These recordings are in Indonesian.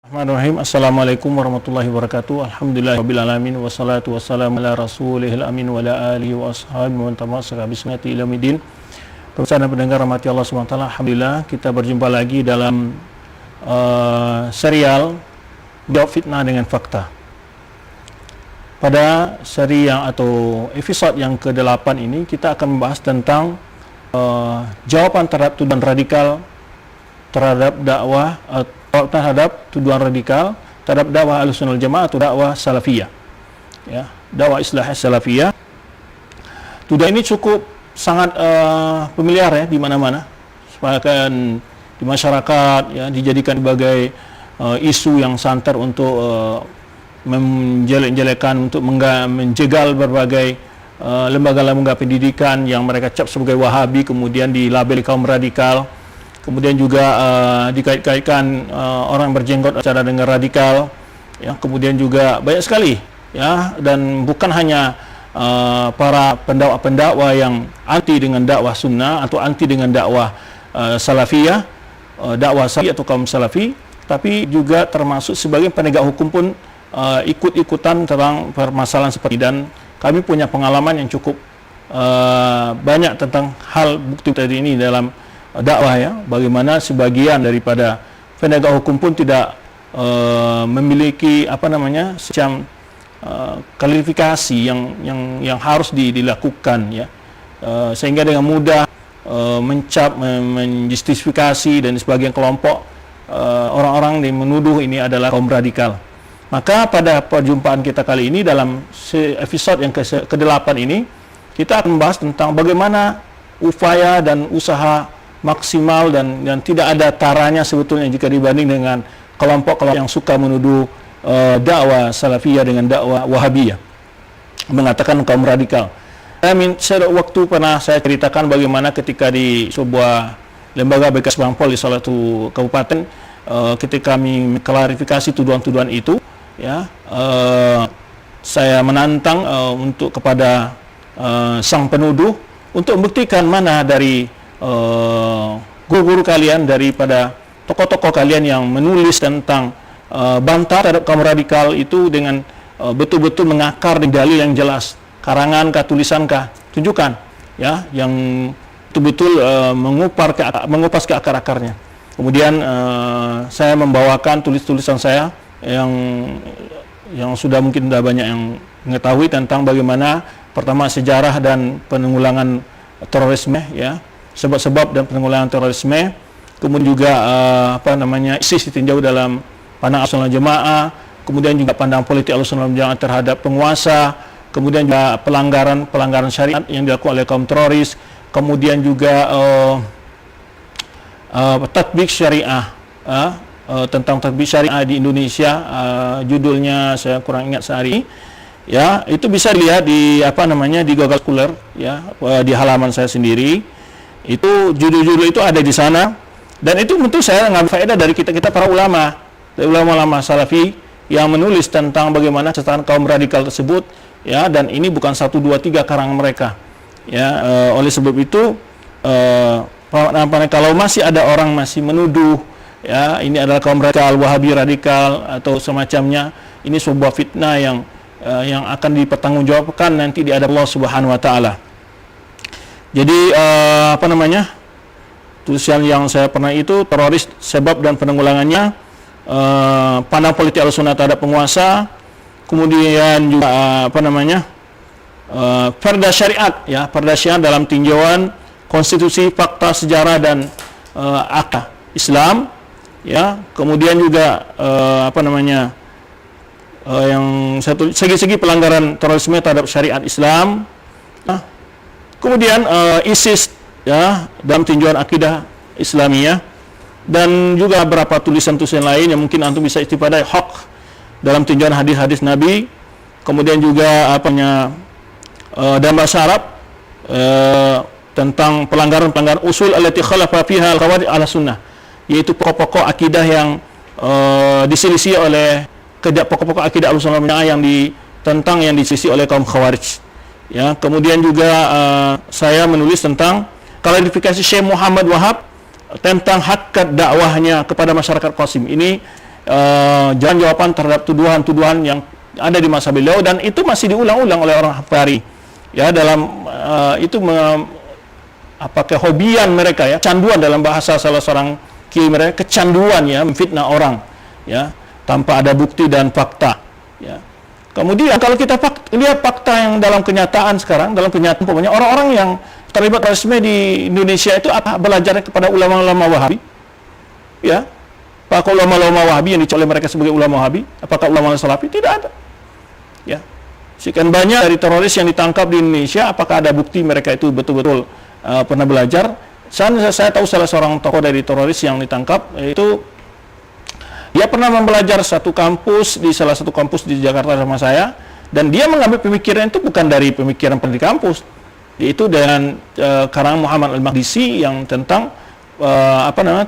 Bismillahirrahmanirrahim. Assalamualaikum warahmatullahi wabarakatuh. Alhamdulillahirabbil alamin wassalatu wassalamu ala rasulihil amin wa ala alihi wa ashabihi wa tamasaka bi sunnati ila yaumil. Pemirsa dan pendengar rahmati Allah Subhanahu wa taala, alhamdulillah kita berjumpa lagi dalam serial Jawab Fitnah dengan Fakta. Pada seri atau episode yang ke-8 ini kita akan membahas tentang jawaban terhadap tuduhan radikal terhadap dakwah terhadap tuduhan radikal terhadap dakwah Ahlussunnah wal Jamaah atau dakwah Salafiyah. Ya, dakwah Islah Salafiyah. Tuduhan ini cukup sangat familiar ya di mana-mana. Bahkan di masyarakat ya dijadikan sebagai isu yang santer untuk menjelek-jelekan, untuk menjegal berbagai lembaga-lembaga pendidikan yang mereka cap sebagai Wahabi, kemudian dilabeli kaum radikal. Kemudian juga dikait-kaitkan orang berjenggot secara dengan radikal, ya. Kemudian juga banyak sekali, ya, dan bukan hanya para pendakwa-pendakwa yang anti dengan dakwah sunnah atau anti dengan dakwah salafiyah, dakwah salafi atau kaum salafi, tapi juga termasuk sebagai penegak hukum pun ikut-ikutan tentang permasalahan seperti ini. Dan kami punya pengalaman yang cukup banyak tentang hal bukti tadi ini dalam dakwah, ya, bagaimana sebagian daripada penegak hukum pun tidak memiliki semacam klarifikasi yang harus dilakukan, ya, sehingga dengan mudah mencap, menjustifikasi dan sebagian kelompok orang-orang yang menuduh ini adalah kaum radikal. Maka pada perjumpaan kita kali ini dalam episode yang ke-8 ini kita akan membahas tentang bagaimana upaya dan usaha maksimal dan tidak ada taranya sebetulnya jika dibanding dengan kelompok-kelompok yang suka menuduh dakwah salafiyah dengan dakwah wahabiyah, mengatakan kaum radikal. Saya waktu pernah saya ceritakan bagaimana ketika di sebuah lembaga bekas Bangpol di salah satu kabupaten, ketika kami klarifikasi tuduhan-tuduhan itu, ya, saya menantang untuk kepada sang penuduh untuk membuktikan mana dari guru-guru kalian, daripada tokoh-tokoh kalian yang menulis tentang bantah terhadap kaum radikal itu dengan betul-betul mengakar di dalil yang jelas, karangan kah, tulisan kah, tunjukkan, ya, yang betul-betul mengupas ke akar-akarnya. Kemudian saya membawakan tulisan saya yang sudah mungkin sudah banyak yang mengetahui tentang bagaimana pertama sejarah dan penanggulangan terorisme, ya, sebab-sebab dan penanggulangan terorisme, kemudian juga ISIS ditinjau dalam pandang Ahlussunnah wal Jamaah, kemudian juga pandang politik Ahlussunnah wal Jamaah terhadap penguasa, kemudian juga pelanggaran syariat yang dilakukan oleh kaum teroris, kemudian juga tatbik syariah, tentang tatbik syariah di Indonesia, judulnya saya kurang ingat sehari, ya, itu bisa dilihat di di Google Scholar, ya, di halaman saya sendiri. Itu judul-judul itu ada di sana, dan itu tentu saya ngambil faedah dari kita para ulama, dari ulama-ulama salafi yang menulis tentang bagaimana cetakan kaum radikal tersebut, ya, dan ini bukan 1, 2, 3 karangan mereka, ya. Oleh sebab itu kalau masih ada orang masih menuduh, ya, ini adalah kaum radikal, Wahabi radikal atau semacamnya, ini sebuah fitnah yang akan dipertanggungjawabkan nanti di hadapan Allah Subhanahu wa taala. Jadi tulisan yang saya pernah itu teroris, sebab dan penanggulangannya, pandang politik Ahlussunnah terhadap penguasa, kemudian juga perda syariat, ya, perda syariat dalam tinjauan konstitusi, fakta, sejarah dan akta Islam, ya. Kemudian juga yang satu segi-segi pelanggaran terorisme terhadap syariat Islam. Kemudian ISIS, ya, dalam tinjauan akidah Islamiyah, dan juga beberapa tulisan-tulisan lain yang mungkin antum bisa istifadai, haq dalam tinjauan hadis-hadis Nabi. Kemudian juga dalam bahasa Arab tentang pelanggaran usul allati khalafa fiha al-khawarij ala sunnah, yaitu pokok-pokok akidah yang diselisih oleh pokok-pokok akidah Ahlussunnah wal Jamaah yang diselisih oleh kaum khawarij, ya. Kemudian juga saya menulis tentang klarifikasi Syekh Muhammad Wahab tentang hakikat dakwahnya kepada masyarakat Qasim. Ini jawaban terhadap tuduhan-tuduhan yang ada di masa beliau, dan itu masih diulang-ulang oleh orang Hafari ya, dalam itu kehobian mereka ya, canduan dalam bahasa salah seorang kiai mereka, kecanduan ya memfitnah orang ya tanpa ada bukti dan fakta ya. Kemudian kalau kita lihat fakta yang dalam kenyataan sekarang, dalam kenyataan pokoknya orang-orang yang terlibat terorisme di Indonesia itu apa belajar kepada ulama-ulama Wahabi ya. Apakah ulama-ulama Wahabi yang dicari oleh mereka sebagai ulama Wahabi? Apakah ulama Salafi? Tidak ada ya. Sekian banyak dari teroris yang ditangkap di Indonesia, apakah ada bukti mereka itu betul-betul pernah belajar? Saya tahu salah seorang tokoh dari teroris yang ditangkap, itu dia pernah membelajar satu kampus di salah satu kampus di Jakarta sama saya, dan dia mengambil pemikiran itu bukan dari pemikiran di kampus, yaitu dengan karangan Muhammad Al-Maqdisi yang tentang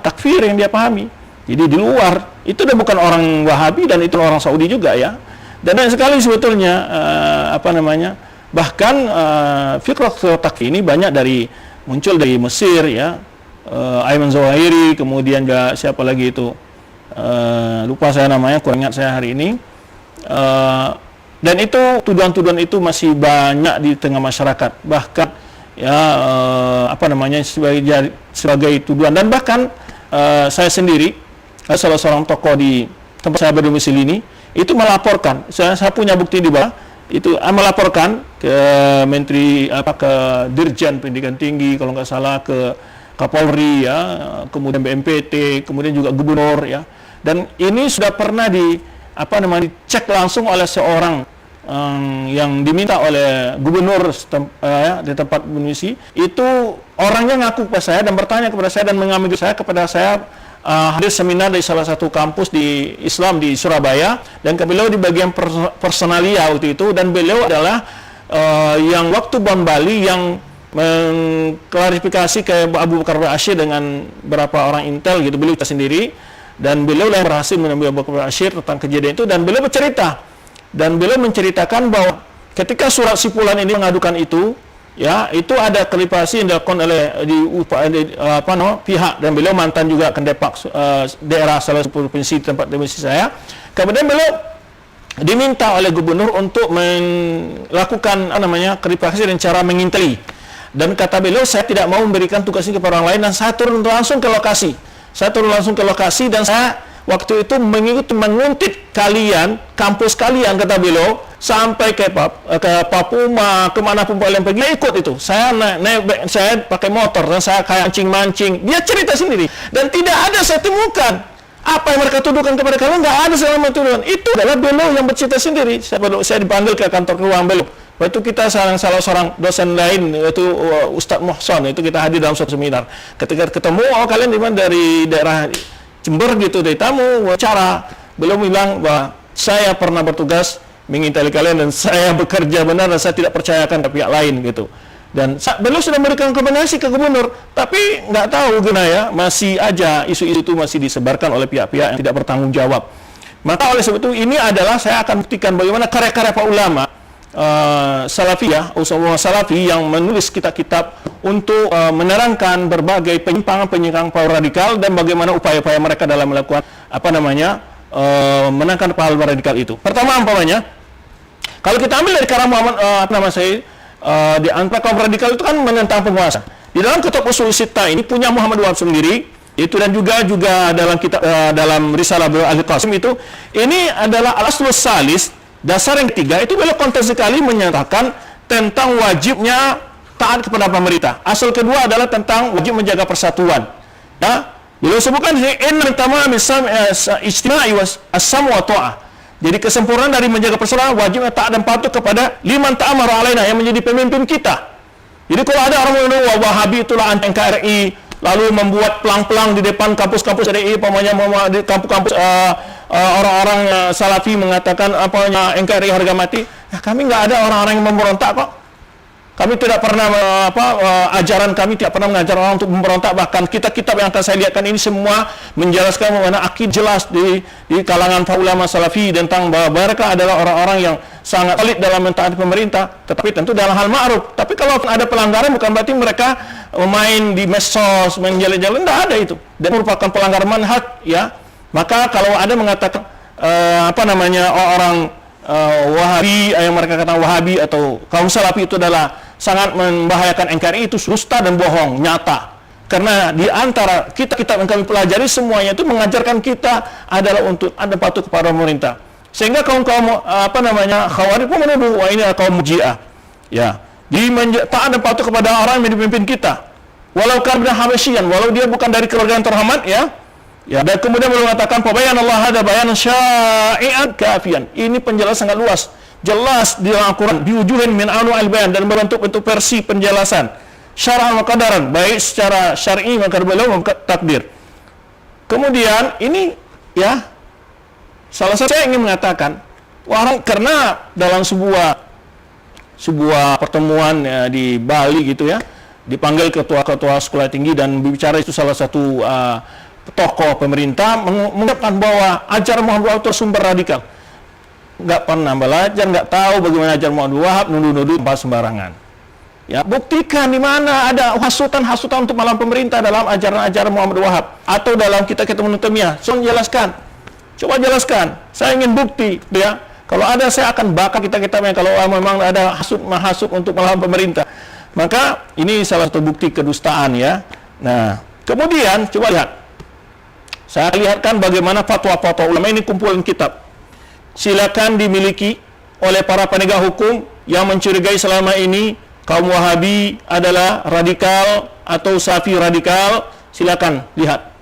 takfir yang dia pahami. Jadi di luar itu udah bukan orang Wahabi, dan itu orang Saudi juga ya. Dan banyak sekali sebetulnya bahkan fikrah takfir ini banyak muncul dari Mesir ya, Ayman Zawahiri, kemudian juga siapa lagi itu, lupa saya namanya, kurang ingat saya hari ini, dan itu tuduhan-tuduhan itu masih banyak di tengah masyarakat, bahkan ya sebagai tuduhan. Dan bahkan saya sendiri, salah seorang tokoh di tempat saya berdomisili ini, itu melaporkan, saya punya bukti di bawah itu, melaporkan ke Menteri ke Dirjen Pendidikan Tinggi kalau nggak salah, ke Kapolri ya, kemudian BNPT, kemudian juga Gubernur ya. Dan ini sudah pernah dicek langsung oleh seorang yang diminta oleh Gubernur di tempat mengisi. Itu orangnya ngaku kepada saya dan bertanya kepada saya dan mengambil saya kepada saya hadir seminar di salah satu kampus di Islam di Surabaya, dan beliau di bagian personalia waktu itu, dan beliau adalah yang waktu Bom Bali yang mengklarifikasi ke Abu Bakar Ba'asyir dengan beberapa orang intel gitu, beliau sendiri, dan beliau yang berhasil menemui Abu Bakar Ba'asyir tentang kejadian itu, dan beliau bercerita, dan beliau menceritakan bahwa ketika surat Sipulan ini mengadukan itu ya, itu ada klarifikasi yang dilakukan oleh pihak, dan beliau mantan juga Kendepak daerah salah satu provinsi tempat domisili saya. Kemudian beliau diminta oleh gubernur untuk melakukan klarifikasi dan cara menginteli, dan kata beliau, saya tidak mau memberikan tugas ini kepada orang lain, dan saya turun langsung ke lokasi. Dan saya waktu itu menguntit kalian, kampus kalian, kata beliau, sampai ke Papua, kemanapun kalian pergi, saya ikut itu. Saya saya pakai motor, dan saya kayak mancing-mancing. Dia cerita sendiri, dan tidak ada saya temukan apa yang mereka tuduhkan kepada kalian, nggak ada selama tuduhan. Itu adalah beliau yang bercerita sendiri. Saya dipanggil ke kantor ruang beliau. Waktu kita salah seorang dosen lain, yaitu Ustadz Mohson, itu kita hadir dalam suatu seminar. Ketika ketemu, kalian di mana, dari daerah Jember gitu, dari tamu wawancara, beliau bilang bahwa saya pernah bertugas menginteli kalian, dan saya bekerja benar, dan saya tidak percayakan ke pihak lain gitu. Dan beliau sudah memberikan rekomendasi ke gubernur, tapi nggak tahu gimana ya, masih aja isu-isu itu masih disebarkan oleh pihak-pihak yang tidak bertanggung jawab. Maka oleh sebab itu ini adalah saya akan buktikan bagaimana karya-karya para ulama Salafiyah, ulama Salafi yang menulis kitab-kitab untuk menerangkan berbagai penyimpangan radikal, dan bagaimana upaya-upaya mereka dalam melakukan menangkan hal radikal itu. Pertama, kalau kita ambil dari karya Muhammad di antara kaum radikal itu kan menentang penguasa. Di dalam kitab Ushul Sittah ini punya Muhammad Wahab sendiri, itu, dan juga dalam kitab dalam risalah Al-Qasim itu, ini adalah al-aslus salis, dasar yang ketiga, itu beliau konteks sekali menyatakan tentang wajibnya taat kepada pemerintah. Asal kedua adalah tentang wajib menjaga persatuan. Ya, beliau sebutkan inna tamam ijtima'i was-sam wa ta'ah. Jadi kesempurnaan dari menjaga persatuan wajibnya taat dan patuh kepada liman ta'amara alaina, yang menjadi pemimpin kita. Jadi kalau ada orang yang Wahabi itulah anti NKRI, lalu membuat pelang-pelang di depan kampus-kampus RI, di kampus-kampus orang-orang Salafi mengatakan NKRI harga mati. Ya, kami nggak ada orang-orang yang memberontak kok. Kami tidak pernah ajaran kami tidak pernah mengajar orang untuk memberontak. Bahkan kitab-kitab yang akan saya lihatkan ini semua menjelaskan bagaimana akid jelas di kalangan para ulama Salafi tentang bahwa mereka adalah orang-orang yang sangat solid dalam mentaati pemerintah, tetapi tentu dalam hal ma'ruf. Tapi kalau ada pelanggaran bukan berarti mereka main di medsos, main jalan-jalan, tidak ada itu. Dan merupakan pelanggaran manhaj ya. Maka kalau ada mengatakan orang Wahabi, yang mereka katakan Wahabi atau kaum Salafi itu adalah sangat membahayakan NKRI, itu dusta dan bohong nyata. Karena di antara kitab yang kami pelajari semuanya itu mengajarkan kita adalah untuk ada patuh kepada pemerintah. Sehingga kaum Khawarij pun menuduh wah ini adalah kaum Murji'ah. Ya, tak ada patuh kepada orang yang dipimpin kita. Walau kana Habasyian, walau dia bukan dari keluarga yang terhormat, ya. Ya, dan kemudian beliau mengatakan fabayanallahu hada bayanan sya'i'an kafian. Ini penjelasan sangat luas, jelas di dalam Al-Qur'an, diwujuhin min anwa'il bayan, dan berbentuk versi penjelasan syar'an wa qadaran, baik secara syar'i maka beliau takdir. Kemudian ini ya salah satu saya ingin mengatakan karena dalam sebuah pertemuan ya, di Bali gitu ya, dipanggil ketua-ketua sekolah tinggi dan berbicara, itu salah satu tokoh pemerintah mengatakan bahwa ajaran Muhammad itu sumber radikal. Nggak pernah belajar, nggak tahu bagaimana ajaran Muhammad Wahab, nuduh-nuduh sembarangan. Ya, buktikan di mana ada hasutan-hasutan untuk melawan pemerintah dalam ajaran-ajaran Muhammad Wahab atau dalam kitab-kitab Ibnu Taimiyah. Coba jelaskan. Saya ingin bukti, ya. Kalau ada saya akan bakar kitab-kitabnya kalau memang ada hasut untuk melawan pemerintah. Maka ini salah satu bukti kedustaan, ya. Nah, kemudian coba lihat. Saya lihatkan bagaimana fatwa-fatwa ulama, ini kumpulan kitab. Silakan dimiliki oleh para penegak hukum yang mencurigai selama ini kaum Wahabi adalah radikal atau Salafi radikal. Silakan lihat.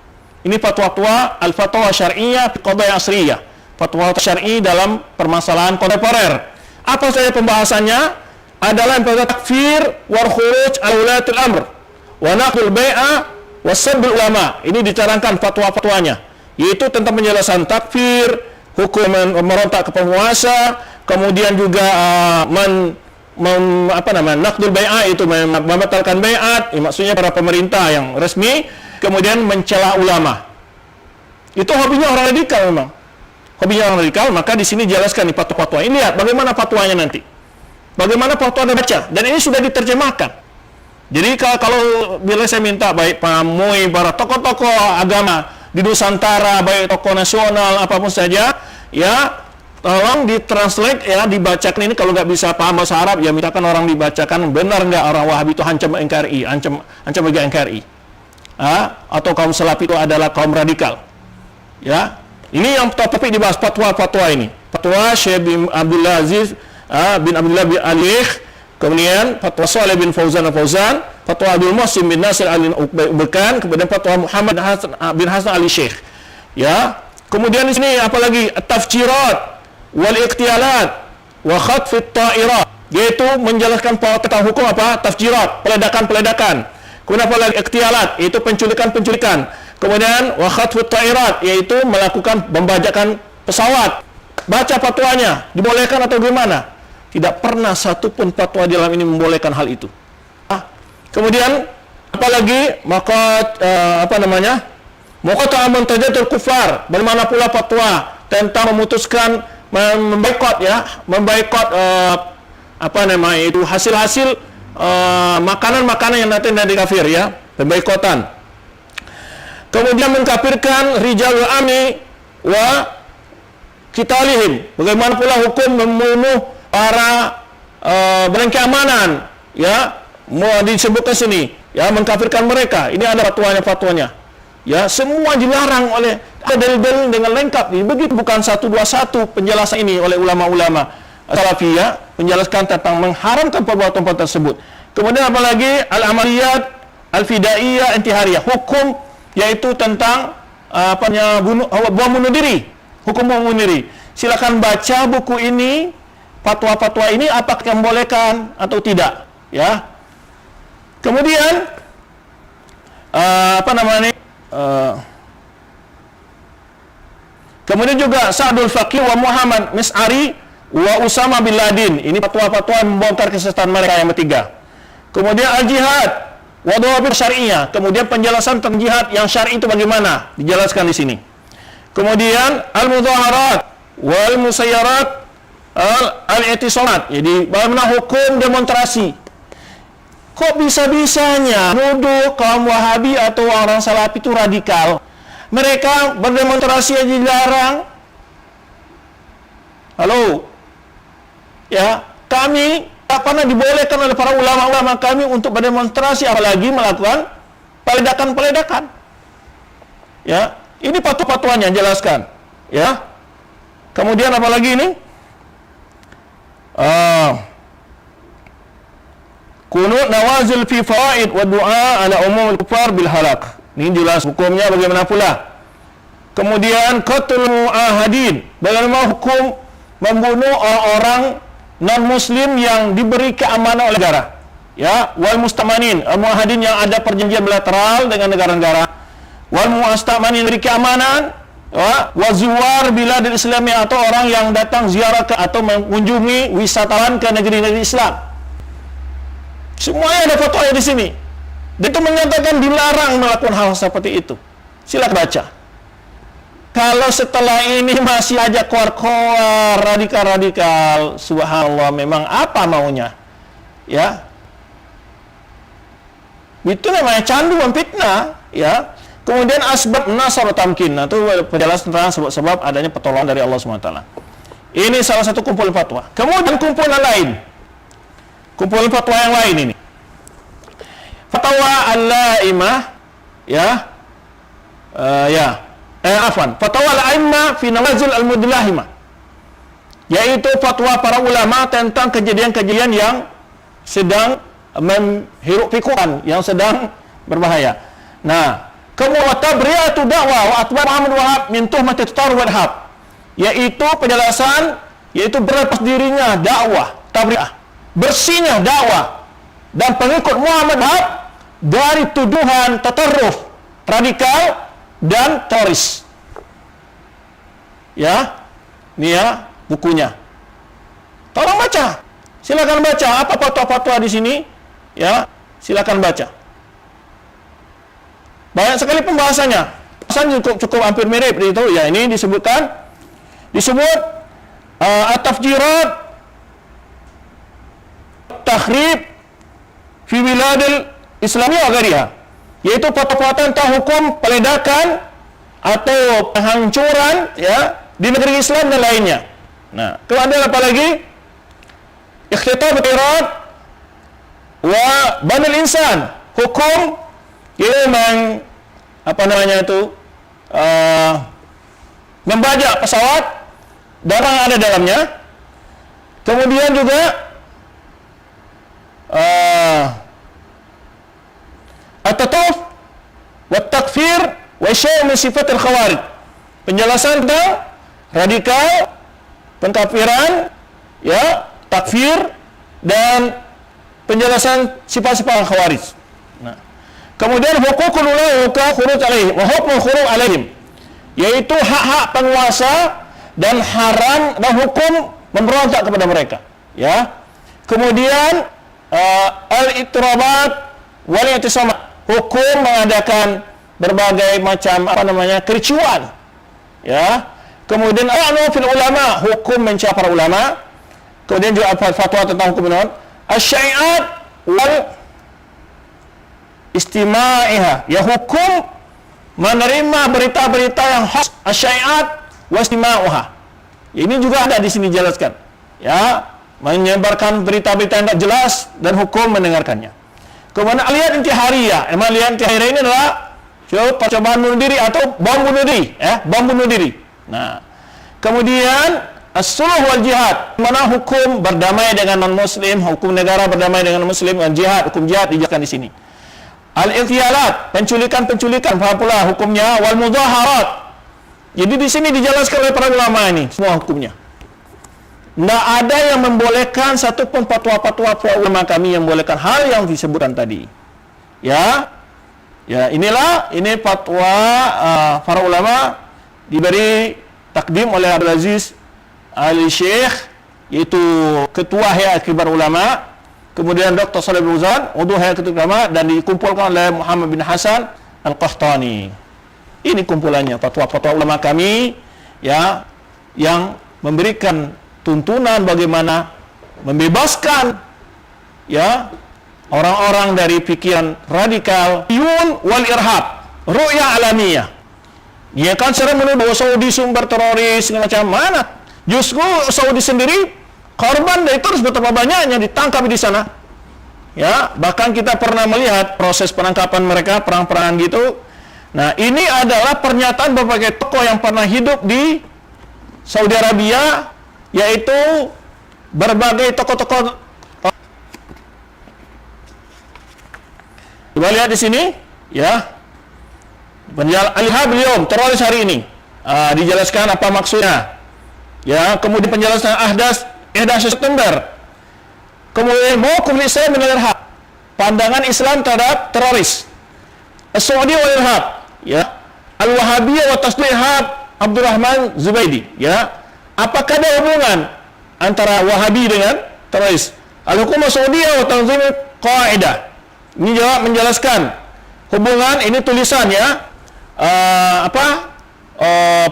Ini fatwa-fatwa al-fatwa syar'iyyah fi qadaya asriyah. Fatwa syar'i dalam permasalahan kontemporer. Apa saja pembahasannya? Adalah yang takfir wal khuruj ala ulatul amr wa naqdul bai'ah wasabbul ulama. Ini dicarangkan fatwa-fatwanya, yaitu tentang penjelasan takfir, hukum merontak ke penguasa, kemudian juga naqdul bai'ah, itu membatalkan bai'at, maksudnya para pemerintah yang resmi, kemudian mencela ulama. Itu hobinya orang radikal memang. Hobinya orang radikal, maka di sini jelaskan nih fatwa-fatwa. Ini lihat bagaimana fatwanya nanti. Bagaimana fatwa Anda baca, dan ini sudah diterjemahkan. Jadi kalau bila saya minta baik Pak Mui, para tokoh-tokoh agama di Nusantara, baik tokoh nasional apapun saja, ya tolong ditranslate, ya dibacakan ini. Kalau nggak bisa paham bahasa Arab, ya mintakan orang dibacakan benar nggak orang Wahabi itu ancam NKRI, ancam bagi NKRI, atau kaum Salafi itu adalah kaum radikal. Ya, ini yang topik dibahas fatwa-fatwa ini. Fatwa Syekh bin Abdullah Aziz bin Abdullah bin Alih. Kemudian fatwa Saleh bin Fauzan al-Fauzan, fatwa Abdul Muhsin bin Nasir al-Ubakan, kemudian fatwa Muhammad bin Hasan al-Syekh. Ya. Kemudian di sini apalagi tafjirat wal iqtialat wa khatf at-ta'irat, yaitu menjelaskan tentang hukum apa? Tafjirat, peledakan-peledakan. Kemudian apalagi iqtialat, yaitu penculikan-penculikan. Kemudian wa khatf at-ta'irat, yaitu melakukan pembajakan pesawat. Baca fatwanya, dibolehkan atau gimana? Tidak pernah satupun fatwa di dalam ini membolehkan hal itu. Kemudian apalagi muqatta'ah muntajatul kufar, bagaimana pula fatwa tentang memutuskan memboikot, ya, memboikot itu hasil-hasil makanan-makanan yang nanti dari kafir, ya, pemboikotan. Kemudian mengkafirkan rijalul amni wa qitalihim, bagaimana pula hukum membunuh para barang keamanan, ya, mau disebutkan sini, ya, mengkafirkan mereka. Ini ada fatwanya, ya, semua dilarang oleh ada dalil-dalil dengan lengkap. Begitu bukan 121 penjelasan ini oleh ulama-ulama Salafi, ya, menjelaskan tentang mengharamkan perbuatan tersebut. Kemudian apalagi al-amaliyat al-fidaiyah intihariyah, hukum yaitu tentang bom bunuh diri, hukum bom bunuh diri. Silakan baca buku ini. Fatwa-fatwa ini apakah membolehkan atau tidak, ya. Kemudian kemudian juga Sa'dul Faqih wa Muhammad Mis'ari wa Usama bin Laden. Ini fatwa-fatwa yang membongkar kesesatan mereka yang ketiga. Kemudian al-jihad wa dhawabit syar'iyyah. Kemudian penjelasan tentang jihad yang syar'i itu bagaimana? Dijelaskan di sini. Kemudian al-mudhaharat wal musayyarat al-i'tisamat, jadi bagaimana hukum demonstrasi. Kok bisa-bisanya nuduh kaum Wahabi atau orang Salafi itu radikal? Mereka berdemonstrasi aja dilarang. Halo. Ya, kami tak pernah dibolehkan oleh para ulama-ulama kami untuk berdemonstrasi, apalagi melakukan peledakan-peledakan. Ya, ini fatwa-fatwanya jelaskan. Ya. Kemudian apa lagi ini? Qunut nawazil fi fawaid wa du'a ala umum al-kufar bil halak. Ini jelas hukumnya bagaimana pula. Kemudian qatlul mu'ahadin, bagaimana hukum membunuh orang-orang non-muslim yang diberi keamanan oleh negara. Ya, wal mustamanin, al-mu'ahadin yang ada perjanjian bilateral dengan negara-negara. Wal mustamanin diberi keamanan, ya, wa zuwar biladil islamiyah, atau orang yang datang ziarah atau mengunjungi wisatawan ke negeri-negeri Islam. Semuanya ada fatwanya di sini. Dia itu menyatakan dilarang melakukan hal seperti itu. Silakan baca. Kalau setelah ini masih aja keluar-keluar radikal-radikal, subhanallah, memang apa maunya? Ya. Itu namanya candu memfitnah, ya. Kemudian asbab nasar tamkin. Nah, itu penjelasan tentang sebab-sebab adanya pertolongan dari Allah SWT. Ini salah satu kumpulan fatwa. Kemudian kumpulan lain. Kumpulan fatwa yang lain ini. Fatwa al-la'imah, ya. Fatwa al-la'imah fi nawazil al-mudlahimah. Yaitu fatwa para ulama tentang kejadian-kejadian yang sedang menghirup pikuan, yang sedang berbahaya. Nah, kemudian tabriyatu dakwah wa atba' Muhammad Wahab min tuhmat at-tar wal hab. Yaitu penjelasan, yaitu berlepas dirinya dakwah, tabriyah, bersihnya dakwah dan pengikut Muhammad Wahab dari tuduhan tatarruf, radikal dan teroris. Ya, ini ya bukunya. Tolong baca. Silakan baca apa fatwa-fatwa di sini. Ya, silakan baca. Banyak sekali pembahasannya. Pembahasan cukup hampir mirip itu. Ya, ini disebut at-tafjirat takhrib fi biladil Islamiyah wa ghariha, yaitu fatwa tentang hukum peledakan atau penghancuran, ya, di negeri Islam dan lainnya. Nah, kemudian apa lagi? Ikhtitab al-irad wa banil insan, hukum yang membajak pesawat dan orang yang ada dalamnya. Kemudian juga at-tatawuf wa takfir wa syai' min sifat al-khawarij, penjelasan tentang radikal, pengkafiran, ya, takfir, dan penjelasan sifat-sifat khawarij. Nah, kemudian hukukul ulama wa khuruj alaihim wa hukmul khuruj alaihim, yaitu hak-hak penguasa dan haram dan hukum memberontak kepada mereka, ya. Kemudian al-ittirabat wal i'tisamat, hukum mengadakan berbagai macam kericuan, ya. Kemudian a'nu fil ulama, hukum mencela para ulama. Kemudian juga fatwa tentang hukum asy-syai'at wal istima'iha, ya, hukum menerima berita-berita yang hoax, asy-syai'at wa istima'uha. Ini juga ada di sini jelaskan, ya, menyebarkan berita-berita yang tidak jelas dan hukum mendengarkannya. Kemudian aliyat intihariyah, aliyat intihariyah ini adalah percobaan bunuh diri atau bom bunuh diri, ya, bom bunuh diri. Nah, kemudian as-sulh wal jihad, mana hukum berdamai dengan non-muslim, hukum negara berdamai dengan non-muslim, dan jihad, hukum jihad dijelaskan di sini. Al-ightiyalat, penculikan, paham pula hukumnya. Wal mudaharat. Jadi di sini dijelaskan oleh para ulama ini semua hukumnya. Tidak ada yang membolehkan satupun fatwa-fatwa ulama kami yang membolehkan hal yang disebutkan tadi. Ya, ini fatwa para ulama diberi takdim oleh Abdul Aziz Ali Syekh, yaitu Ketua Hayat Kibar Ulama, kemudian Dr. Shalih bin Fauzan, Udhu Hayat Kibar Ulama, dan dikumpulkan oleh Muhammad bin Hasan Al-Qahtani. Ini kumpulannya fatwa-fatwa ulama kami, ya, yang memberikan tuntunan bagaimana membebaskan, ya, orang-orang dari pikiran radikal, yun wal irhab, ru'ya alamiyah, Ya kan sering menuduh Saudi sumber teroris segala macam. Mana? Justru Saudi sendiri korban dari terus betapa banyaknya ditangkap di sana. Ya, bahkan kita pernah melihat proses penangkapan mereka, perang-perangan gitu. Nah, ini adalah pernyataan berbagai tokoh yang pernah hidup di Saudi Arabia, yaitu berbagai tokoh-tokoh. Coba lihat di sini, ya. Al-Ihab al-Yawm, teroris hari ini. Dijelaskan apa maksudnya. Ya, kemudian penjelasan Ahdas 11 September. Kemudian Mawqif Islam min al-Irhab, pandangan Islam terhadap teroris. As-Saudi wal Irhab, ya. Al-Wahabiyah wa Tasdid Irhab Abdurrahman Zubaidi, ya. Apakah ada hubungan antara Wahabi dengan teroris? Al-Hukumah Saudiyah wa Tanzim Qaidah. Ini jawab menjelaskan hubungan, ini tulisannya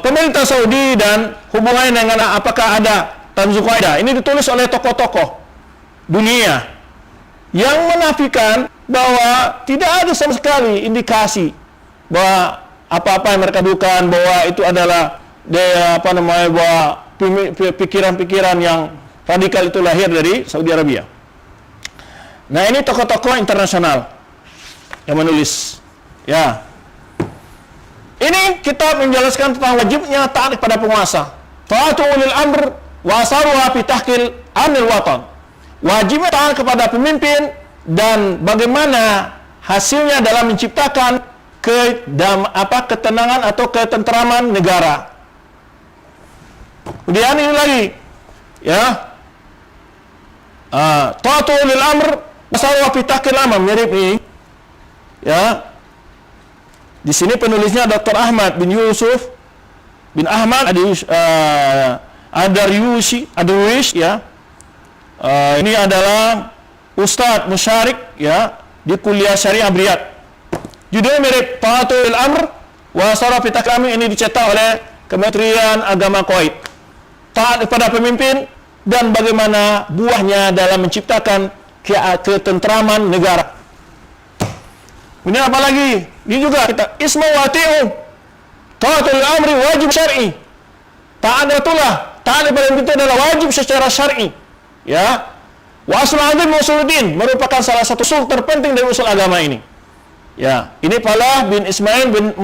pemerintah Saudi dan hubungannya dengan apakah ada Tanzim Qaidah. Ini ditulis oleh tokoh-tokoh dunia yang menafikan bahwa tidak ada sama sekali indikasi bahwa apa-apa yang mereka dukan bahwa itu adalah bahwa pikiran-pikiran yang radikal itu lahir dari Saudi Arabia. Nah, ini tokoh-tokoh internasional yang menulis. Ya. Ini kita menjelaskan tentang wajibnya taat kepada penguasa. Ta'atu ulil amr wa asaruha fi tahqil amnil watan. Wajibnya taat kepada pemimpin dan bagaimana hasilnya dalam menciptakan ketenangan atau ketenteraman negara. Kemudian ini lagi, ya, ta'atu ulil amr wa fi tahqil amr, mirip ini, ya. Di sini penulisnya Dr. Ahmad bin Yusuf bin Ahmad Ad-Darwish, ya. Ini adalah Ustadz Musyarik, ya, di kuliah Syariah Riyadh. Judulnya mirip, Ta'atul Amr wa Asara fi Tahkam. Ini dicetak oleh Kementerian Agama Kuwait. Taat kepada pemimpin dan bagaimana buahnya dalam menciptakan ketentraman negara. Ini apa lagi? Ini juga kita isma wa ati'u. Ta'atul amri wajib syar'i. Taat kepada pemimpin adalah wajib secara syar'i. Ya, wa asl azim usuluddin, merupakan salah satu usul terpenting dari usul agama ini. Ya, ini Falah bin Ismail bin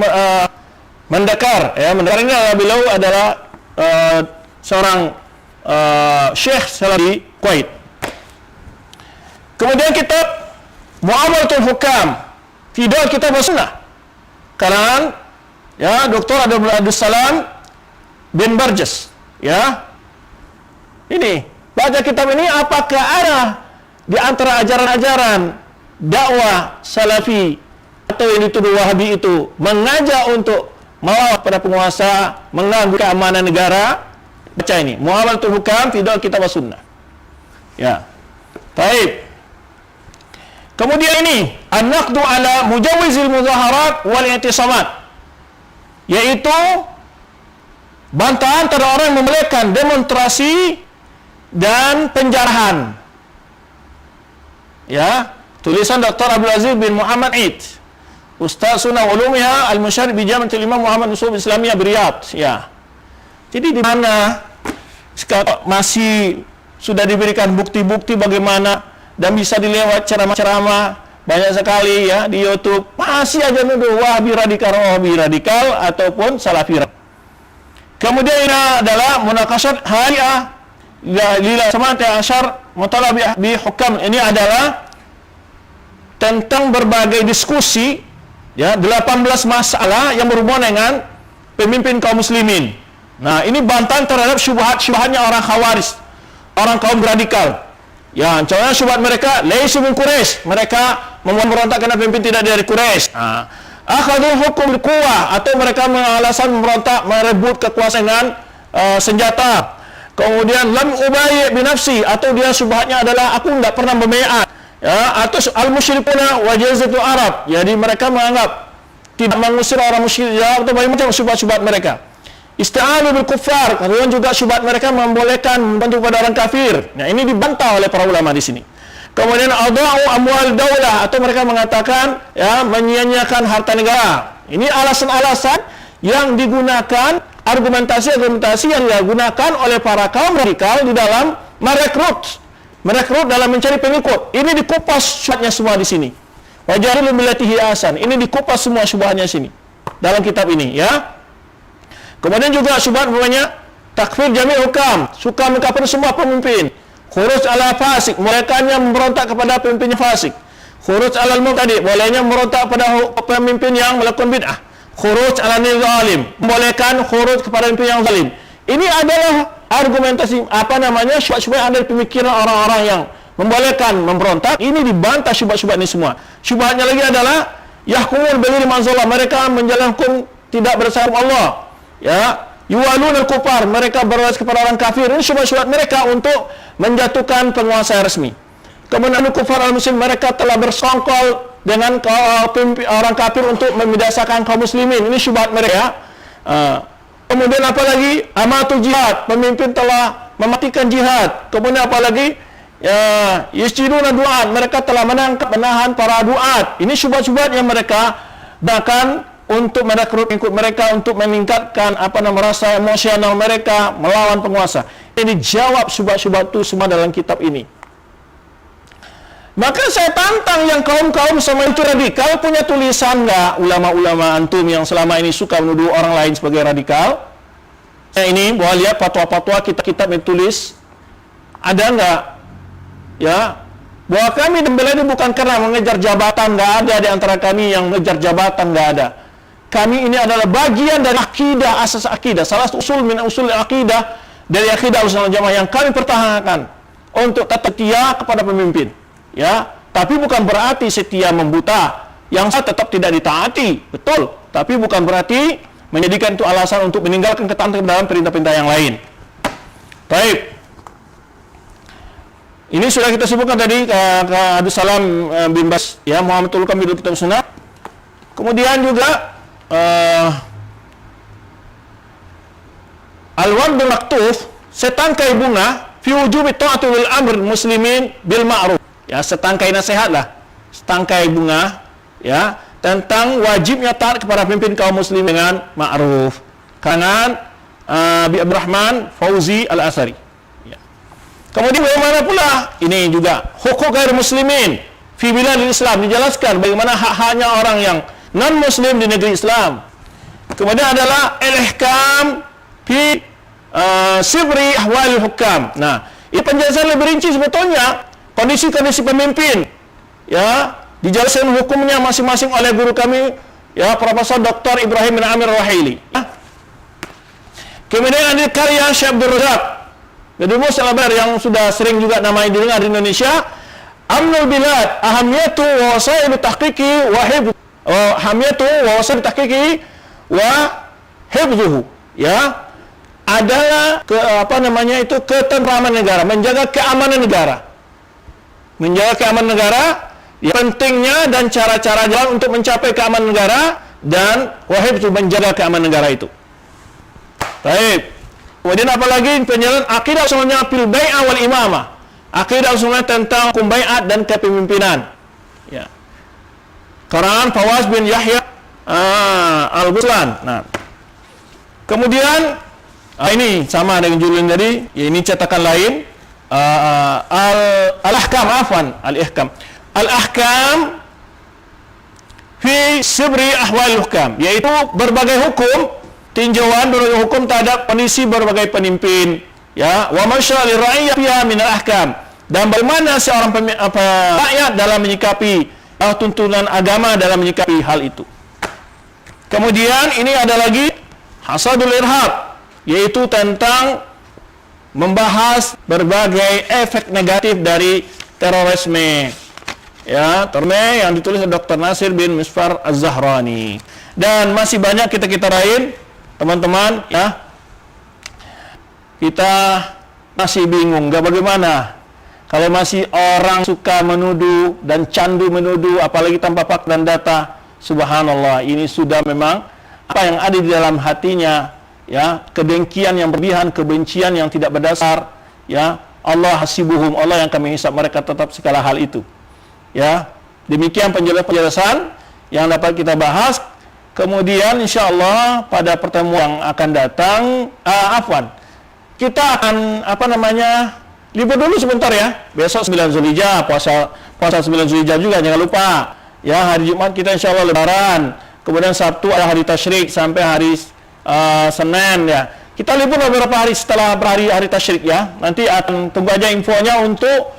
Mandakar. Ya, Mandakar ini adalah seorang syekh salafi Kuwait. Kemudian kitab Mu'amalatul Hukam fi Daul Kitab wa Sunnah, karangan, ya, Dr. Abdul Salam bin Barjas. Ya, ini baca kitab ini, apakah ada di antara ajaran-ajaran dakwah salafi atau yang dituduh Wahabi itu mengajak untuk melawan pada penguasa, mengganggu keamanan negara? Baca ini, Mu'amalatul Hukam fi Daul Kitab wa Sunnah. Ya. Baik. Kemudian ini, an-naqdu ala mujawizil muzaharat wal i'tisamat, yaitu bantahan terhadap orang yang membolehkan demonstrasi dan penjarahan. Ya, tulisan Dr. Abdul Aziz bin Muhammad Eid, Ustaz Sunnah Ulumiyah Al-Musyarif bi Jami'atul Imam Muhammad Nusub Islamiyah Riyadh. Ya. Jadi di mana masih sudah diberikan bukti-bukti bagaimana dan bisa dilewat ceramah-ceramah banyak sekali, ya, di YouTube, masih aja nuduh Wahabi radikal ataupun Salafi. Kemudian ini adalah munaqashat hariah lila samati asyar mutalab bi hukam. Ini adalah tentang berbagai diskusi, ya, 18 masalah yang berhubungan dengan pemimpin kaum muslimin. Nah, ini bantahan terhadap syubhat-syubhatnya orang Khawarij, orang kaum radikal. Ya, contohnya syubhat mereka, laisu min Quraisy, mereka memberontak karena pemimpin tidak dari Quraisy. Akhadul hukum bil quwwah, atau mereka beralasan memberontak merebut kekuasaan dengan senjata. Kemudian lam ubayyi bi nafsi, atau dia syubhatnya adalah aku tidak pernah berbayat. Ya, atau al-musyrikuna wa jazatul Arab. Jadi mereka menganggap tidak mengusir orang musyrik, atau bagaimana syubhat-syubhat mereka. Isti'anu bil kuffar, kemudian juga syubhat mereka membolehkan membantu pada orang kafir. Nah, ini dibantah oleh para ulama di sini. Kemudian adha'u amwal daulah, atau mereka mengatakan, ya, menyia-nyiakan harta negara. Ini alasan-alasan yang digunakan, argumentasi-argumentasi yang digunakan oleh para kaum radikal di dalam merekrut dalam mencari pengikut. Ini dikupas syubhatnya semua di sini. Wajarul billatihi ahsan. Ini dikupas semua syubhatnya sini dalam kitab ini, ya. Kemudian juga syubhat namanya takfir jami' hukam, suka mengkafir semua pemimpin. Khuruj ala fasik, mereka-nya memberontak kepada pemimpin yang fasik. Khuruj ala al-mubtadi, bolehnya memberontak pada pemimpin yang melakukan bid'ah. Khuruj ala zalim, membolehkan khuruj kepada pemimpin yang zalim. Ini adalah argumentasi syubhat-syubhat yang ada di pemikiran orang-orang yang membolehkan memberontak. Ini dibantah syubhat-syubhat ini semua. Syubhatnya lagi adalah yahkumun bighairi manzalah, mereka menjalankan hukum tidak berdasarkan Allah. Ya, yuwalun al-kufar, mereka berwaris kepada orang kafir. Ini syubhat-syubhat mereka untuk menjatuhkan penguasa resmi. Kemudian al-kufar al-muslim, mereka telah bersongkol dengan orang kafir untuk membinasakan kaum muslimin. Ini syubhat mereka. Kemudian apa lagi? Amatul jihad, pemimpin telah mematikan jihad. Kemudian apa lagi? Yusjiduna du'at, mereka telah menahan para du'at. Ini syubhat-syubhat yang mereka bahkan untuk merekrut pengikut mereka, untuk meningkatkan rasa emosional mereka melawan penguasa. Ini dijawab syubhat-syubhat itu semua dalam kitab ini. Maka saya tantang yang kaum-kaum sama itu radikal, punya tulisan nggak ulama-ulama antum yang selama ini suka menuduh orang lain sebagai radikal? Ini boleh lihat fatwa-fatwa kitab-kitab yang tulis, ada nggak? Ya, bahwa kami membela ini bukan karena mengejar jabatan, nggak ada di antara kami yang mengejar jabatan, nggak ada. Kami ini adalah bagian dari akidah, asas akidah, salah satu usul min usul akidah dari akidah Ahlussunnah wal Jamaah yang kami pertahankan untuk tetap setia kepada pemimpin. Ya, tapi bukan berarti setia membuta, yang tetap tidak ditaati, betul. Tapi bukan berarti menjadikan itu alasan untuk meninggalkan ketaatan dalam perintah-perintah yang lain. Baik. Ini sudah kita sebutkan tadi ke Abdus Salam bin Bas, ya, Muhammadul Kamil Kitab Sunnah. Kemudian juga Al-Wardul Maktuf, setangkai bunga fi wujubi ta'ati wal amr muslimin bil ma'ruf. Ya, setangkai nasihat lah, setangkai bunga, ya, tentang wajibnya taat kepada pemimpin kaum muslim dengan ma'ruf. Kanan Abi Abdurrahman Fauzi Al-Asari. Ya. Kemudian bagaimana pula ini juga hukuk gair muslimin fi biladil Islam, dijelaskan bagaimana hak-haknya orang yang non muslim di negeri Islam. Kemudian adalah al-ihkam fi sibri ahwal hukam. Nah, ini penjelasan lebih rinci sebetulnya kondisi-kondisi pemimpin, ya, dijelaskan hukumnya masing-masing oleh guru kami, ya, Profesor Dr. Ibrahim bin Amir Rahili. Kemudian ada karya Syekh Abdul Razak jadi Musalabar yang sudah sering juga namanya didengar di Indonesia, Amnul Bilad Ahamiyatu wa Wasailu Tahqiqi wa Hibz Ahamiyatu wa Wasailu Tahqiqi wa Hibzuhu, ya, adalah ketentraman negara, menjaga keamanan negara. Menjaga keamanan negara, ya, pentingnya dan cara-cara jalan untuk mencapai keamanan negara, dan wahib itu menjaga keamanan negara itu. Baik. Kemudian apalagi penjelasan akidah semuanya fil bai'ah wal imamah. Akidah semuanya tentang hukum bai'at dan kepemimpinan. Ya. Karangan Fawaz bin Yahya Al-Buslan. Nah. Kemudian ini sama dengan judul tadi, ya, ini cetakan lain. Al-Ahkam, Al-Ahkam fi sibri ahwal hukam, yaitu berbagai hukum, tinjauan berbagai hukum terhadap kondisi berbagai pemimpin, ya, wa masyarakat rakyat fiha min al-ahkam, dan bagaimana seorang rakyat dalam menyikapi tuntunan agama dalam menyikapi hal itu. Kemudian ini ada lagi hasadul irhab, yaitu tentang membahas berbagai efek negatif dari terorisme, ya, terorisme yang ditulis oleh Dr. Nasir bin Misfar Az-Zahrani, dan masih banyak kita lain, teman-teman, ya. Kita masih bingung, nggak bagaimana kalau masih orang suka menuduh dan candu menuduh, apalagi tanpa fakta dan data. Subhanallah, ini sudah memang apa yang ada di dalam hatinya, ya, kedengkian yang berlebihan, kebencian yang tidak berdasar, ya. Allah hasibuhum, Allah yang kami hisab mereka tetap segala hal itu, ya. Demikian penjelasan yang dapat kita bahas. Kemudian insya Allah pada pertemuan yang akan datang, kita akan libur dulu sebentar ya. Besok 9 Zulhijjah, puasa 9 Zulhijjah juga, jangan lupa. Ya, hari Jumat kita insya Allah lebaran. Kemudian Sabtu ada hari tasyrik sampai hari Senin ya. Kita libur beberapa hari setelah hari tasyrik ya. Nanti akan tunggu aja infonya untuk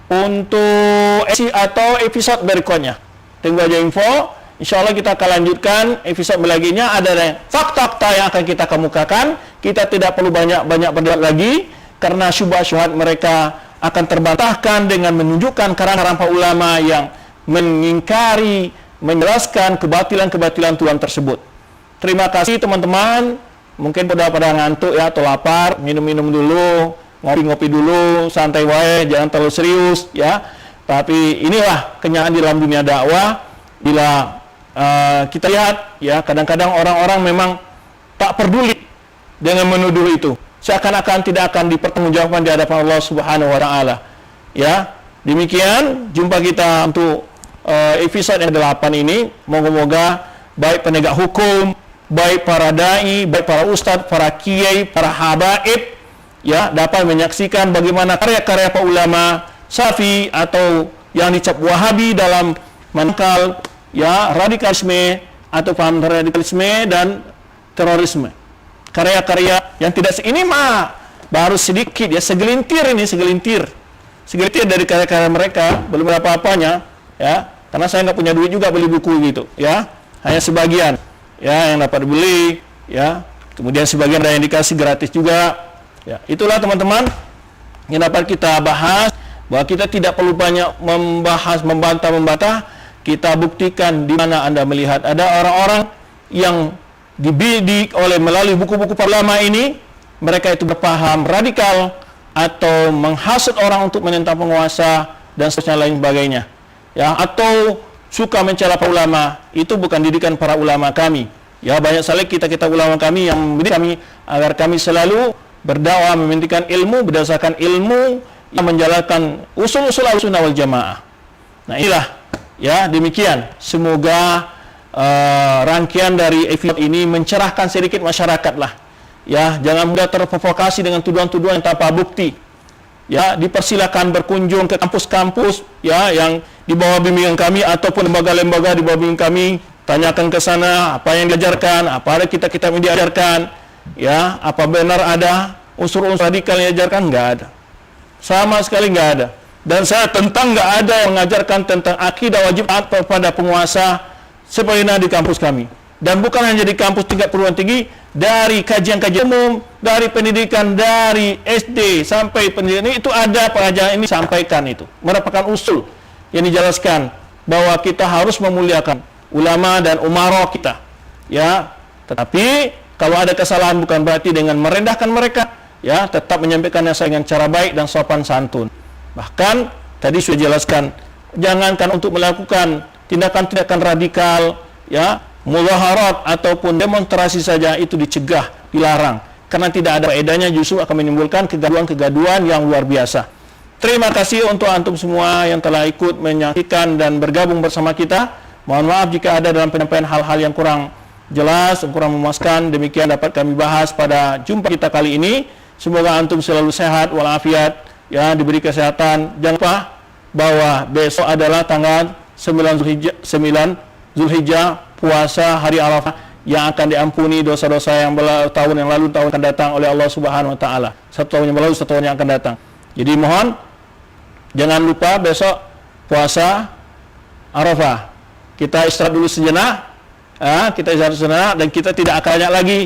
untuk atau episode berikutnya. Tunggu aja info. Insya Allah kita akan lanjutkan episode berikutnya. Ada fakta-fakta yang akan kita kemukakan. Kita tidak perlu banyak berdebat lagi karena syubhat-syubhat mereka akan terbantahkan dengan menunjukkan karang-karang para ulama yang mengingkari, menjelaskan kebatilan-kebatilan Tuhan tersebut. Terima kasih teman-teman. Mungkin pada ngantuk ya atau lapar, minum-minum dulu, ngopi-ngopi dulu, santai wae, jangan terlalu serius ya. Tapi inilah kenyataan di dalam dunia dakwah. Bila kita lihat ya, kadang-kadang orang-orang memang tak peduli dengan menuduh itu, seakan-akan tidak akan dipertanggungjawabkan di hadapan Allah Subhanahu wa taala. Ya, demikian jumpa kita untuk episode yang 8 ini. Moga-moga baik penegak hukum, baik para dai, baik para ustadz, para kiai, para habaib ya dapat menyaksikan bagaimana karya-karya para ulama Salafi atau yang dicap Wahabi dalam menangkal ya radikalisme atau paham radikalisme dan terorisme. Karya-karya yang tidak ini baru sedikit ya, segelintir dari karya-karya mereka, belum apa-apanya ya, karena saya nggak punya duit juga beli buku gitu ya, hanya sebagian ya yang dapat dibeli ya, kemudian sebagian ada yang dikasih gratis juga ya. Itulah teman-teman yang dapat kita bahas, bahwa kita tidak perlu banyak membantah. Kita buktikan di mana Anda melihat ada orang-orang yang dibidik melalui buku-buku parlama ini, mereka itu berpaham radikal atau menghasut orang untuk menentang penguasa dan seterusnya lain sebagainya ya, atau suka mencela para ulama. Itu bukan didikan para ulama kami ya. Banyak sekali kita ulama kami yang mendidik kami agar kami selalu berdakwah mementingkan ilmu berdasarkan ilmu yang menjalankan usul-usul Ahlussunnah wal Jamaah. Nah inilah ya, demikian. Semoga rangkaian dari episode ini mencerahkan sedikit masyarakat lah. Ya, jangan mudah terprovokasi dengan tuduhan-tuduhan yang tanpa bukti. Ya, dipersilakan berkunjung ke kampus-kampus ya yang di bawah bimbingan kami ataupun lembaga-lembaga di bawah bimbingan kami. Tanyakan ke sana apa yang diajarkan, apa ada kitab-kitab yang diajarkan. Ya, apa benar ada unsur-unsur radikal yang diajarkan? Enggak ada. Sama sekali enggak ada. Dan saya tentang nggak ada yang mengajarkan tentang akidah wajib taat kepada penguasa seperti di kampus kami. Dan bukan hanya di kampus tingkat perguruan tinggi, dari kajian-kajian umum, dari pendidikan dari SD sampai pendidikan itu ada pengajaran ini sampaikan itu. Merupakan usul yang dijelaskan bahwa kita harus memuliakan ulama dan umarah kita. Ya, tetapi kalau ada kesalahan bukan berarti dengan merendahkan mereka, ya, tetap menyampaikannya dengan cara baik dan sopan santun. Bahkan tadi sudah jelaskan, jangankan untuk melakukan tindakan-tindakan radikal ya, muzaharat ataupun demonstrasi saja itu dicegah, dilarang, karena tidak ada faedahnya, justru akan menimbulkan kegaduhan-kegaduhan yang luar biasa. Terima kasih untuk antum semua yang telah ikut menyaksikan dan bergabung bersama kita. Mohon maaf jika ada dalam penyampaian hal-hal yang kurang jelas, kurang memuaskan. Demikian dapat kami bahas pada jumpa kita kali ini. Semoga antum selalu sehat walafiat ya, diberi kesehatan. Jangan lupa bahwa besok adalah tanggal 9 Zulhijjah, puasa hari Arafah yang akan diampuni dosa-dosa yang tahun yang lalu, tahun akan datang oleh Allah Subhanahu wa taala. Satu tahun yang berlalu, satu tahun yang akan datang. Jadi mohon jangan lupa besok puasa Arafah. Kita istirahat dulu sejenak. Dan kita tidak akan banyak lagi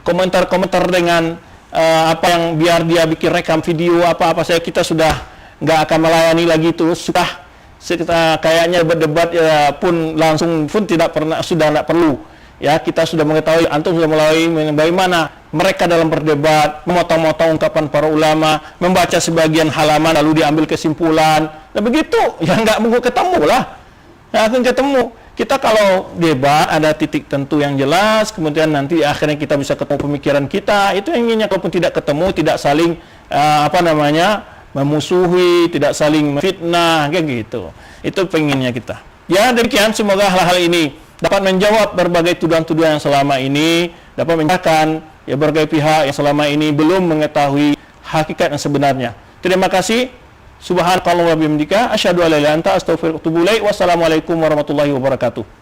komentar-komentar dengan apa yang biar dia bikin rekam video apa-apa saya, kita sudah nggak akan melayani lagi itu. Kita kayaknya berdebat ya pun langsung pun tidak pernah, sudah tidak perlu ya. Kita sudah mengetahui, antum sudah melalui bagaimana mereka dalam berdebat, memotong-motong ungkapan para ulama, membaca sebagian halaman lalu diambil kesimpulan. Nah begitu ya, nggak mau ketemu lah, nggak akan ketemu. Kita kalau debat ada titik tentu yang jelas, kemudian nanti akhirnya kita bisa ketemu pemikiran kita. Itu yang inginnya. Kalaupun tidak ketemu, tidak saling memusuhi, tidak saling fitnah, kayak gitu. Itu pengennya kita. Ya demikian, semoga hal-hal ini dapat menjawab berbagai tuduhan-tuduhan yang selama ini, dapat menyatakan ya berbagai pihak yang selama ini belum mengetahui hakikat yang sebenarnya. Terima kasih. Subhanakallahumma wa bihamdika asyhadu an la ilaha illa anta astaghfiruka wa atubu ilaik. Wassalamualaikum warahmatullahi wabarakatuh.